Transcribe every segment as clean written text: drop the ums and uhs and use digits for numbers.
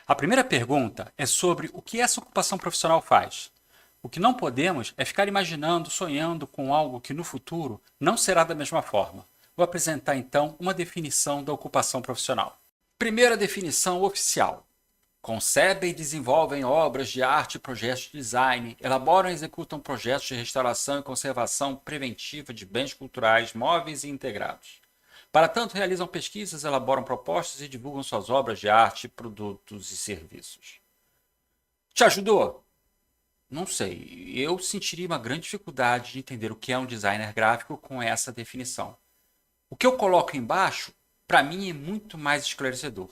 A primeira pergunta é sobre o que essa ocupação profissional faz. O que não podemos é ficar imaginando, sonhando com algo que no futuro não será da mesma forma. Vou apresentar então uma definição da ocupação profissional. Primeira definição oficial. Concebem e desenvolvem obras de arte e projetos de design, elaboram e executam projetos de restauração e conservação preventiva de bens culturais móveis e integrados. Para tanto, realizam pesquisas, elaboram propostas e divulgam suas obras de arte, produtos e serviços. Te ajudou? Não sei. Eu sentiria uma grande dificuldade de entender o que é um designer gráfico com essa definição. O que eu coloco embaixo, para mim, é muito mais esclarecedor.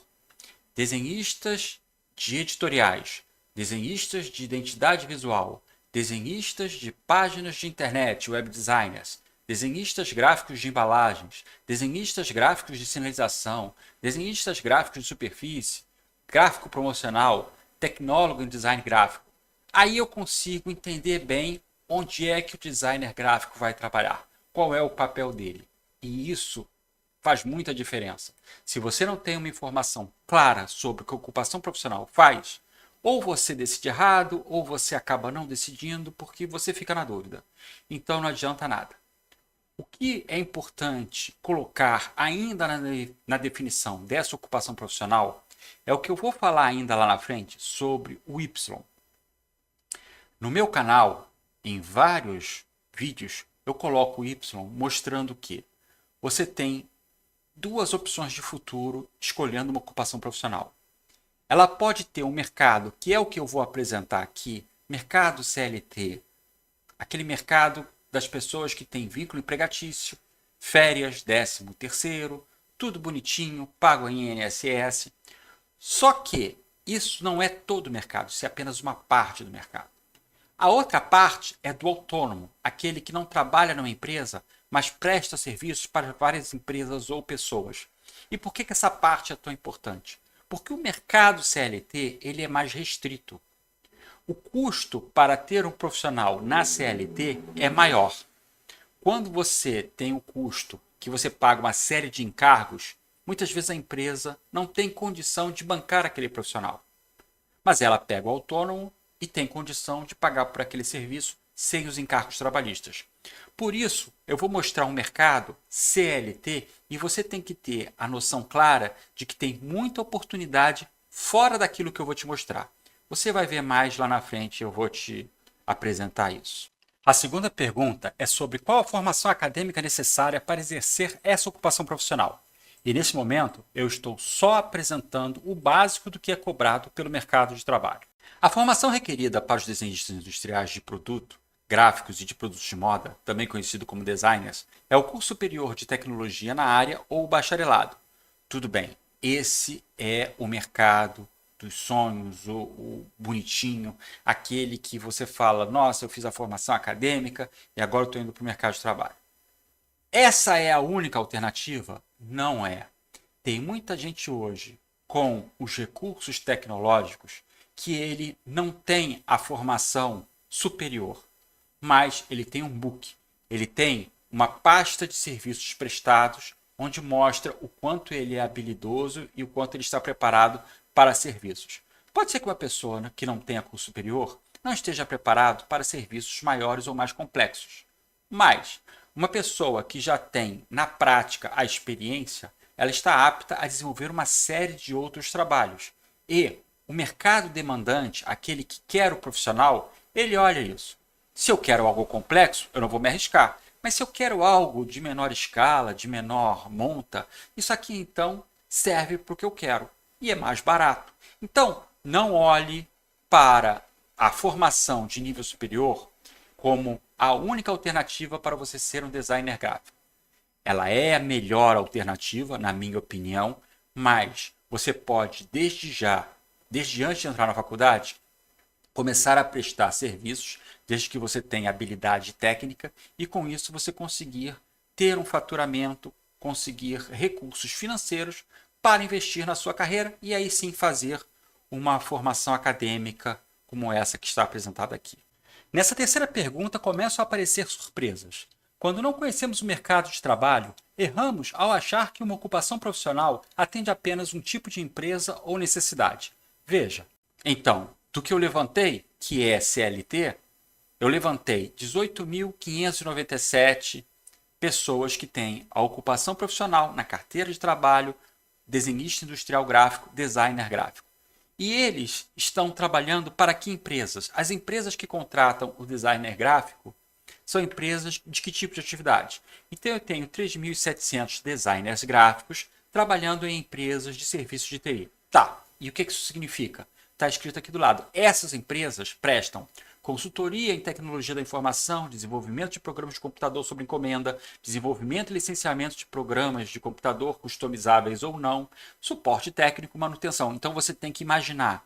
Desenhistas de editoriais, desenhistas de identidade visual, desenhistas de páginas de internet, web designers, desenhistas gráficos de embalagens, desenhistas gráficos de sinalização, desenhistas gráficos de superfície, gráfico promocional, tecnólogo em design gráfico. Aí eu consigo entender bem onde é que o designer gráfico vai trabalhar, qual é o papel dele. E isso faz muita diferença. Se você não tem uma informação clara sobre o que a ocupação profissional faz, ou você decide errado, ou você acaba não decidindo porque você fica na dúvida. Então não adianta nada. O que é importante colocar ainda na definição dessa ocupação profissional é o que eu vou falar ainda lá na frente sobre o Y. No meu canal, em vários vídeos, eu coloco o Y mostrando que você tem duas opções de futuro escolhendo uma ocupação profissional. Ela pode ter um mercado, que é o que eu vou apresentar aqui, mercado CLT, aquele mercado das pessoas que têm vínculo empregatício, férias, 13º, tudo bonitinho, pago em INSS. Só que isso não é todo o mercado, isso é apenas uma parte do mercado. A outra parte é do autônomo, aquele que não trabalha numa empresa, mas presta serviços para várias empresas ou pessoas. E por que essa parte é tão importante? Porque o mercado CLT ele é mais restrito. O custo para ter um profissional na CLT é maior. Quando você tem o custo que você paga uma série de encargos, muitas vezes a empresa não tem condição de bancar aquele profissional. Mas ela pega o autônomo e tem condição de pagar por aquele serviço sem os encargos trabalhistas. Por isso, eu vou mostrar um mercado CLT e você tem que ter a noção clara de que tem muita oportunidade fora daquilo que eu vou te mostrar. Você vai ver mais lá na frente, eu vou te apresentar isso. A segunda pergunta é sobre qual a formação acadêmica necessária para exercer essa ocupação profissional. E nesse momento, eu estou só apresentando o básico do que é cobrado pelo mercado de trabalho. A formação requerida para os desenhistas industriais de produto, gráficos e de produtos de moda, também conhecido como designers, é o curso superior de tecnologia na área ou o bacharelado. Tudo bem, esse é o mercado dos sonhos, o bonitinho, aquele que você fala, nossa, eu fiz a formação acadêmica e agora estou indo para o mercado de trabalho. Essa é a única alternativa? Não é. Tem muita gente hoje com os recursos tecnológicos que ele não tem a formação superior, mas ele tem um book, ele tem uma pasta de serviços prestados onde mostra o quanto ele é habilidoso e o quanto ele está preparado para serviços. Pode ser que uma pessoa que não tenha curso superior não esteja preparado para serviços maiores ou mais complexos, mas uma pessoa que já tem na prática a experiência, ela está apta a desenvolver uma série de outros trabalhos. E o mercado demandante, aquele que quer o profissional, ele olha isso. Se eu quero algo complexo, eu não vou me arriscar. Mas se eu quero algo de menor escala, de menor monta, isso aqui então serve para o que eu quero. E é mais barato. Então, não olhe para a formação de nível superior como a única alternativa para você ser um designer gráfico. Ela é a melhor alternativa, na minha opinião, mas você pode, desde antes de entrar na faculdade, começar a prestar serviços, desde que você tenha habilidade técnica e com isso você conseguir ter um faturamento, conseguir recursos financeiros para investir na sua carreira e aí sim fazer uma formação acadêmica como essa que está apresentada aqui. Nessa terceira pergunta começam a aparecer surpresas. Quando não conhecemos o mercado de trabalho, erramos ao achar que uma ocupação profissional atende apenas um tipo de empresa ou necessidade. Veja, então, do que eu levantei, que é CLT, eu levantei 18.597 pessoas que têm a ocupação profissional na carteira de trabalho, desenhista industrial gráfico, designer gráfico. E eles estão trabalhando para que empresas? As empresas que contratam o designer gráfico são empresas de que tipo de atividade? Então eu tenho 3.700 designers gráficos trabalhando em empresas de serviços de TI. Tá, e o que isso significa? Está escrito aqui do lado. Essas empresas prestam consultoria em tecnologia da informação, desenvolvimento de programas de computador sob encomenda, desenvolvimento e licenciamento de programas de computador customizáveis ou não, suporte técnico e manutenção. Então você tem que imaginar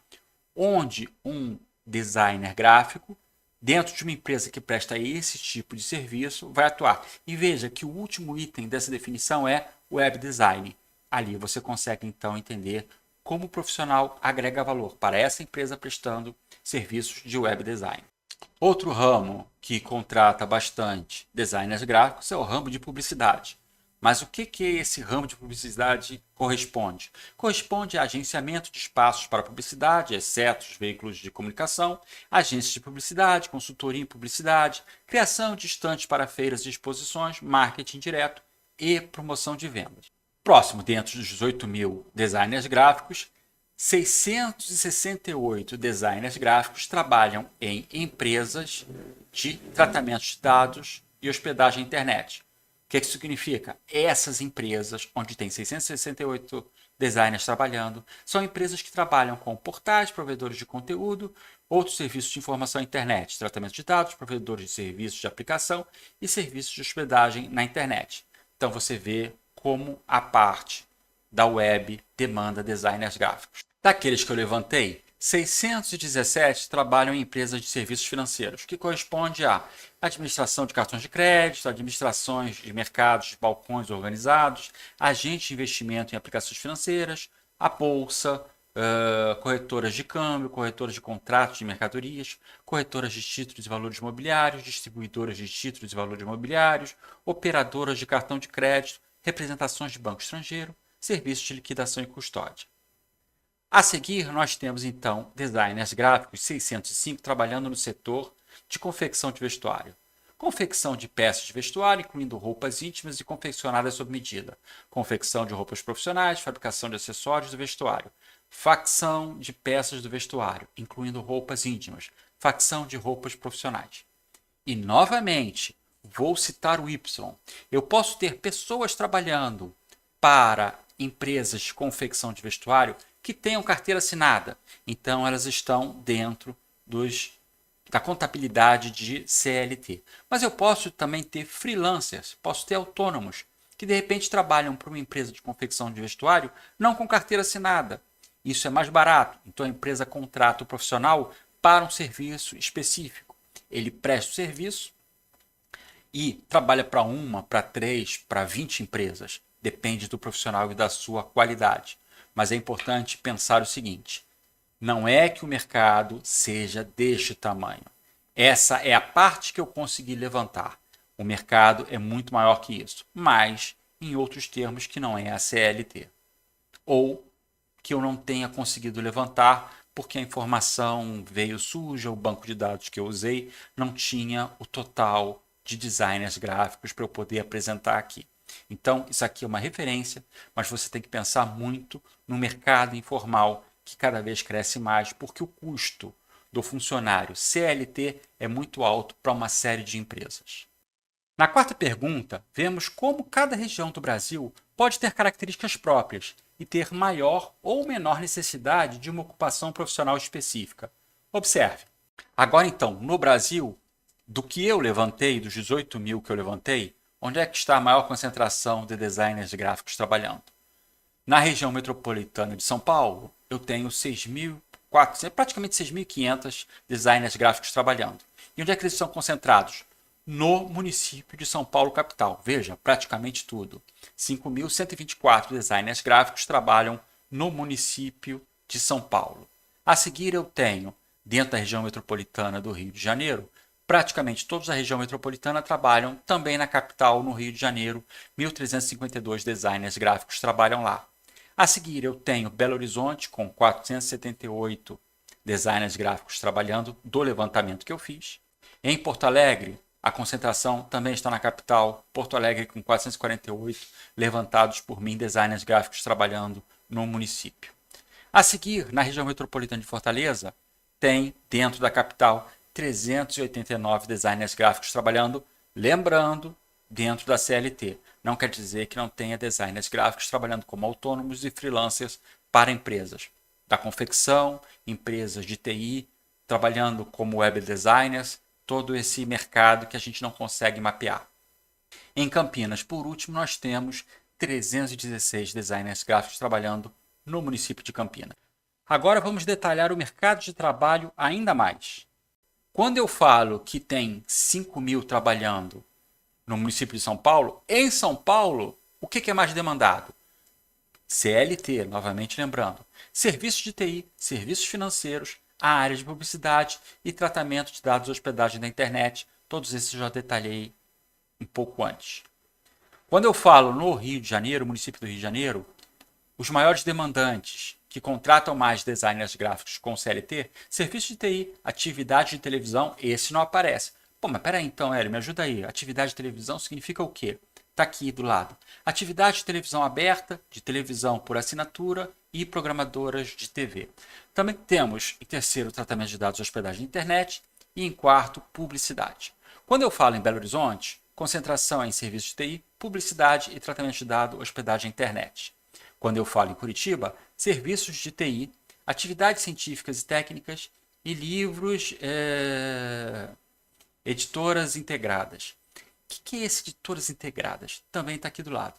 onde um designer gráfico, dentro de uma empresa que presta esse tipo de serviço, vai atuar. E veja que o último item dessa definição é web design. Ali você consegue então entender como o profissional agrega valor para essa empresa prestando serviços de web design. Outro ramo que contrata bastante designers gráficos é o ramo de publicidade. Mas o que esse ramo de publicidade corresponde? Corresponde a agenciamento de espaços para publicidade, exceto os veículos de comunicação, agências de publicidade, consultoria em publicidade, criação de estantes para feiras e exposições, marketing direto e promoção de vendas. Próximo, dentro dos 18.000 designers gráficos, 668 designers gráficos trabalham em empresas de tratamento de dados e hospedagem na internet. O que isso significa? Essas empresas, onde tem 668 designers trabalhando, são empresas que trabalham com portais, provedores de conteúdo, outros serviços de informação na internet, tratamento de dados, provedores de serviços de aplicação e serviços de hospedagem na internet. Então você vê como a parte da web demanda designers gráficos. Daqueles que eu levantei, 617 trabalham em empresas de serviços financeiros, que corresponde a administração de cartões de crédito, administrações de mercados de balcões organizados, agentes de investimento em aplicações financeiras, a bolsa, corretoras de câmbio, corretoras de contratos de mercadorias, corretoras de títulos e valores imobiliários, distribuidoras de títulos e valores imobiliários, operadoras de cartão de crédito, representações de banco estrangeiro, serviços de liquidação e custódia. A seguir, nós temos então designers gráficos 605 trabalhando no setor de confecção de vestuário. Confecção de peças de vestuário, incluindo roupas íntimas e confeccionadas sob medida. Confecção de roupas profissionais, fabricação de acessórios do vestuário. Facção de peças do vestuário, incluindo roupas íntimas. Facção de roupas profissionais. E, novamente, vou citar o Y. Eu posso ter pessoas trabalhando para empresas de confecção de vestuário que tenham carteira assinada. Então, elas estão dentro da contabilidade de CLT. Mas eu posso também ter freelancers, posso ter autônomos, que de repente trabalham para uma empresa de confecção de vestuário não com carteira assinada. Isso é mais barato. Então, a empresa contrata o profissional para um serviço específico. Ele presta o serviço e trabalha para uma, para 3, para 20 empresas. Depende do profissional e da sua qualidade. Mas é importante pensar o seguinte: não é que o mercado seja deste tamanho. Essa é a parte que eu consegui levantar. O mercado é muito maior que isso, mas em outros termos que não é a CLT. Ou que eu não tenha conseguido levantar porque a informação veio suja, o banco de dados que eu usei não tinha o total de designers gráficos para eu poder apresentar aqui. Então, isso aqui é uma referência, mas você tem que pensar muito no mercado informal, que cada vez cresce mais, porque o custo do funcionário CLT é muito alto para uma série de empresas. Na quarta pergunta, vemos como cada região do Brasil pode ter características próprias e ter maior ou menor necessidade de uma ocupação profissional específica. Observe. Agora então, no Brasil, do que eu levantei, dos 18.000 que eu levantei, onde é que está a maior concentração de designers gráficos trabalhando? Na região metropolitana de São Paulo, eu tenho 6.400, praticamente 6.500 designers gráficos trabalhando. E onde é que eles são concentrados? No município de São Paulo, capital. Veja, praticamente tudo. 5.124 designers gráficos trabalham no município de São Paulo. A seguir, eu tenho, dentro da região metropolitana do Rio de Janeiro, praticamente todos da região metropolitana trabalham também na capital, no Rio de Janeiro. 1.352 designers gráficos trabalham lá. A seguir, eu tenho Belo Horizonte, com 478 designers gráficos trabalhando do levantamento que eu fiz. Em Porto Alegre, a concentração também está na capital, Porto Alegre com 448 levantados por mim, designers gráficos trabalhando no município. A seguir, na região metropolitana de Fortaleza, tem, dentro da capital, 389 designers gráficos trabalhando, lembrando, dentro da CLT. Não quer dizer que não tenha designers gráficos trabalhando como autônomos e freelancers para empresas da confecção, empresas de TI, trabalhando como web designers, todo esse mercado que a gente não consegue mapear. Em Campinas, por último, nós temos 316 designers gráficos trabalhando no município de Campinas. Agora vamos detalhar o mercado de trabalho ainda mais. Quando eu falo que tem 5.000 trabalhando no município de São Paulo, em São Paulo, o que é mais demandado? CLT, novamente lembrando, serviços de TI, serviços financeiros, a área de publicidade e tratamento de dados de hospedagem da internet, todos esses eu já detalhei um pouco antes. Quando eu falo no Rio de Janeiro, município do Rio de Janeiro, os maiores demandantes que contratam mais designers gráficos com CLT, serviço de TI, atividade de televisão, esse não aparece. Pô, mas peraí então, Hélio, me ajuda aí. Atividade de televisão significa o quê? Está aqui do lado. Atividade de televisão aberta, de televisão por assinatura e programadoras de TV. Também temos, em terceiro, tratamento de dados de hospedagem de internet e, em quarto, publicidade. Quando eu falo em Belo Horizonte, concentração é em serviços de TI, publicidade e tratamento de dados, hospedagem internet. Quando eu falo em Curitiba, serviços de TI, atividades científicas e técnicas e livros, editoras integradas. O que é esse editoras integradas? Também está aqui do lado.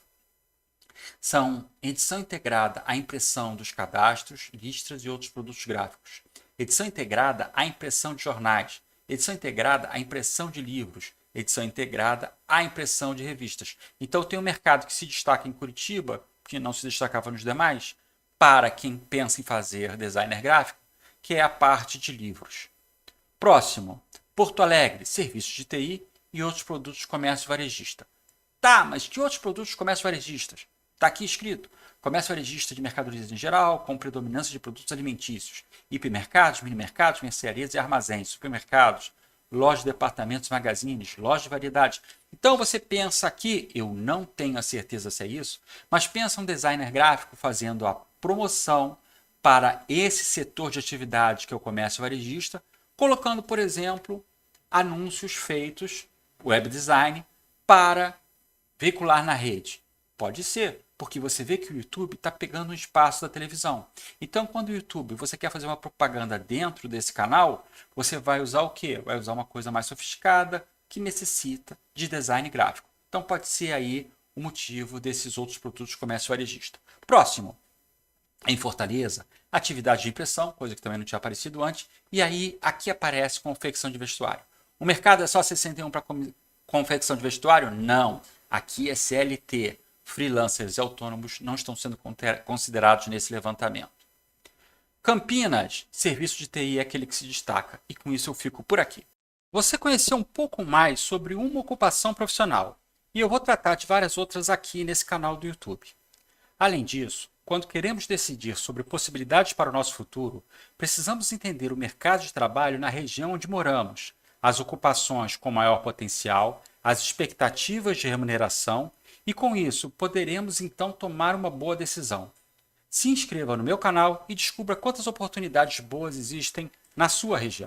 São edição integrada à impressão dos cadastros, listras e outros produtos gráficos. Edição integrada à impressão de jornais. Edição integrada à impressão de livros. Edição integrada à impressão de revistas. Então tem um mercado que se destaca em Curitiba, que não se destacava nos demais, para quem pensa em fazer designer gráfico, que é a parte de livros. Próximo, Porto Alegre, serviços de TI e outros produtos de comércio varejista. Tá, mas que outros produtos de comércio varejistas? Está aqui escrito. Comércio varejista de mercadorias em geral, com predominância de produtos alimentícios. Hipermercados, minimercados, mercearias e armazéns, supermercados, lojas de departamentos, magazines, lojas de variedades. Então você pensa aqui, eu não tenho a certeza se é isso, mas pensa um designer gráfico fazendo a promoção para esse setor de atividade que é o comércio varejista, colocando, por exemplo, anúncios feitos, web design, para veicular na rede. Pode ser, porque você vê que o YouTube está pegando um espaço da televisão. Então, quando o YouTube você quer fazer uma propaganda dentro desse canal, você vai usar o quê? Vai usar uma coisa mais sofisticada que necessita de design gráfico. Então, pode ser aí o motivo desses outros produtos de comércio varejista. Próximo, em Fortaleza, atividade de impressão, coisa que também não tinha aparecido antes, e aí aqui aparece confecção de vestuário. O mercado é só 61 para confecção de vestuário? Não, aqui é CLT. Freelancers e autônomos não estão sendo considerados nesse levantamento. Campinas, serviço de TI é aquele que se destaca, e com isso eu fico por aqui. Você conheceu um pouco mais sobre uma ocupação profissional, e eu vou tratar de várias outras aqui nesse canal do YouTube. Além disso, quando queremos decidir sobre possibilidades para o nosso futuro, precisamos entender o mercado de trabalho na região onde moramos, as ocupações com maior potencial, as expectativas de remuneração, e com isso poderemos então tomar uma boa decisão. Se inscreva no meu canal e descubra quantas oportunidades boas existem na sua região.